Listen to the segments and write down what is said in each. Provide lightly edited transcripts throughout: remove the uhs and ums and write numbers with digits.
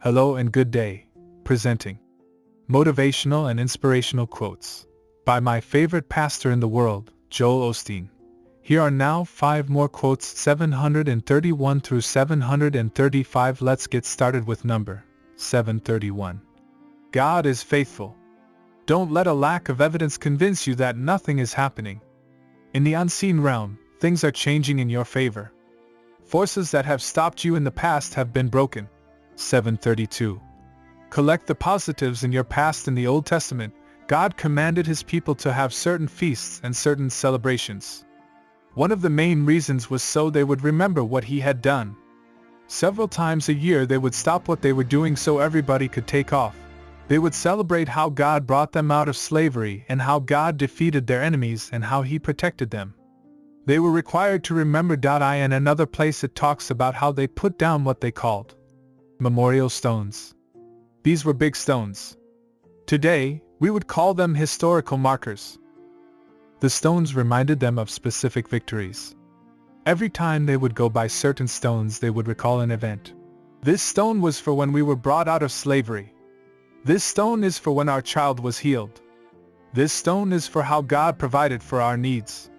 Hello and good day. Presenting Motivational and Inspirational Quotes by my favorite pastor in the world, Joel Osteen. Here are now 5 more quotes, 731 through 735. Let's get started with number 731. God is faithful. Don't let a lack of evidence convince you that nothing is happening. In the unseen realm, things are changing in your favor. Forces that have stopped you in the past have been broken. 732. Collect the positives in your past. In the Old Testament, God commanded His people to have certain feasts and certain celebrations. One of the main reasons was so they would remember what He had done. Several times a year they would stop what they were doing so everybody could take off. They would celebrate how God brought them out of slavery and how God defeated their enemies and how He protected them. They were required to remember. In another place it talks about how they put down what they called memorial stones. These were big stones. Today, we would call them historical markers. The stones reminded them of specific victories. Every time they would go by certain stones they would recall an event. This stone was for when we were brought out of slavery. This stone is for when our child was healed. This stone is for how God provided for our needs.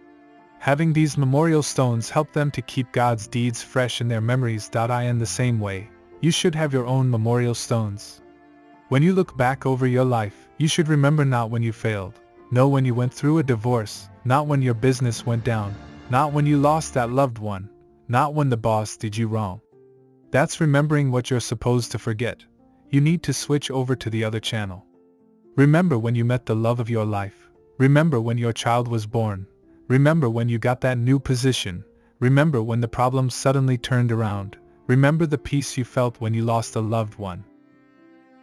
Having these memorial stones helped them to keep God's deeds fresh in their memories. In the same way, you should have your own memorial stones. When you look back over your life, you should remember not when you failed, no when you went through a divorce, not when your business went down, not when you lost that loved one, not when the boss did you wrong. That's remembering what you're supposed to forget. You need to switch over to the other channel. Remember when you met the love of your life. Remember when your child was born. Remember when you got that new position. Remember when the problems suddenly turned around. Remember the peace you felt when you lost a loved one.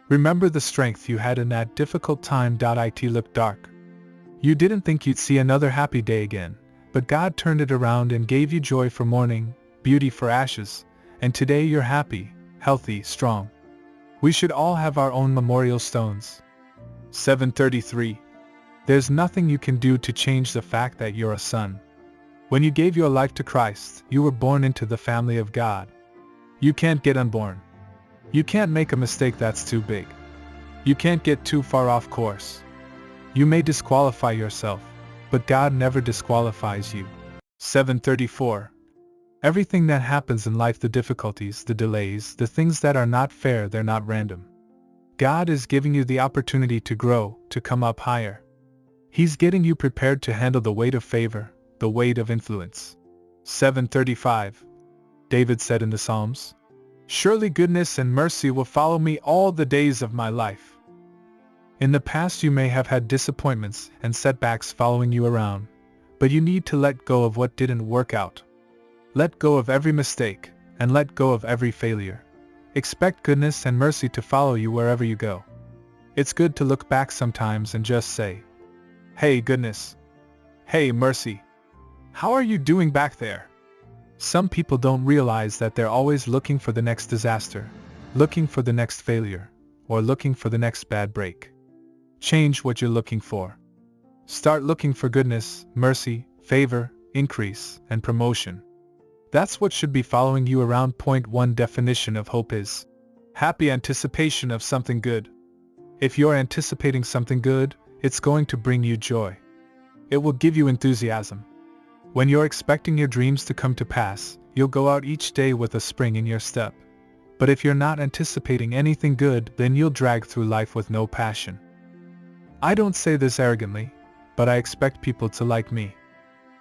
Remember the strength you had in that difficult time. It looked dark. You didn't think you'd see another happy day again, but God turned it around and gave you joy for mourning, beauty for ashes, and today you're happy, healthy, strong. We should all have our own memorial stones. 733. There's nothing you can do to change the fact that you're a son. When you gave your life to Christ, you were born into the family of God. You can't get unborn. You can't make a mistake that's too big. You can't get too far off course. You may disqualify yourself, but God never disqualifies you. 734. Everything that happens in life, the difficulties, the delays, the things that are not fair, they're not random. God is giving you the opportunity to grow, to come up higher. He's getting you prepared to handle the weight of favor, the weight of influence. 735. David said in the Psalms, "Surely goodness and mercy will follow me all the days of my life." In the past you may have had disappointments and setbacks following you around, but you need to let go of what didn't work out. Let go of every mistake, and let go of every failure. Expect goodness and mercy to follow you wherever you go. It's good to look back sometimes and just say, "Hey goodness. Hey mercy. How are you doing back there?" Some people don't realize that they're always looking for the next disaster, looking for the next failure, or looking for the next bad break. Change what you're looking for. Start looking for goodness, mercy, favor, increase, and promotion. That's what should be following you around. Point 1. Definition of hope is happy anticipation of something good. If you're anticipating something good, it's going to bring you joy. It will give you enthusiasm. When you're expecting your dreams to come to pass, you'll go out each day with a spring in your step. But if you're not anticipating anything good, then you'll drag through life with no passion. I don't say this arrogantly, but I expect people to like me.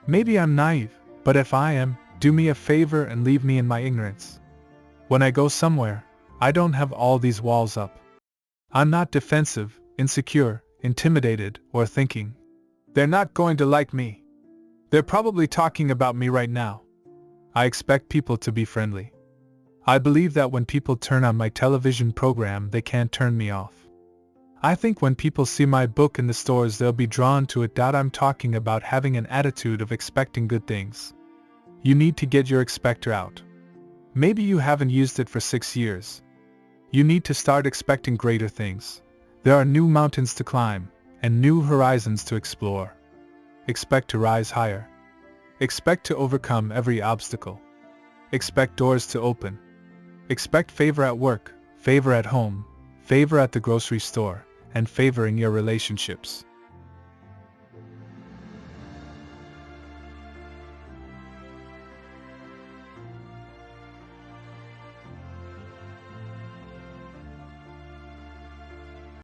Maybe I'm naive, but if I am, do me a favor and leave me in my ignorance. When I go somewhere, I don't have all these walls up. I'm not defensive, insecure, intimidated, or thinking, "They're not going to like me. They're probably talking about me right now." I expect people to be friendly. I believe that when people turn on my television program, they can't turn me off. I think when people see my book in the stores, they'll be drawn to it. I'm talking about having an attitude of expecting good things. You need to get your expector out. Maybe you haven't used it for 6 years. You need to start expecting greater things. There are new mountains to climb, and new horizons to explore. Expect to rise higher. Expect to overcome every obstacle. Expect doors to open. Expect favor at work, favor at home, favor at the grocery store, and favor in your relationships.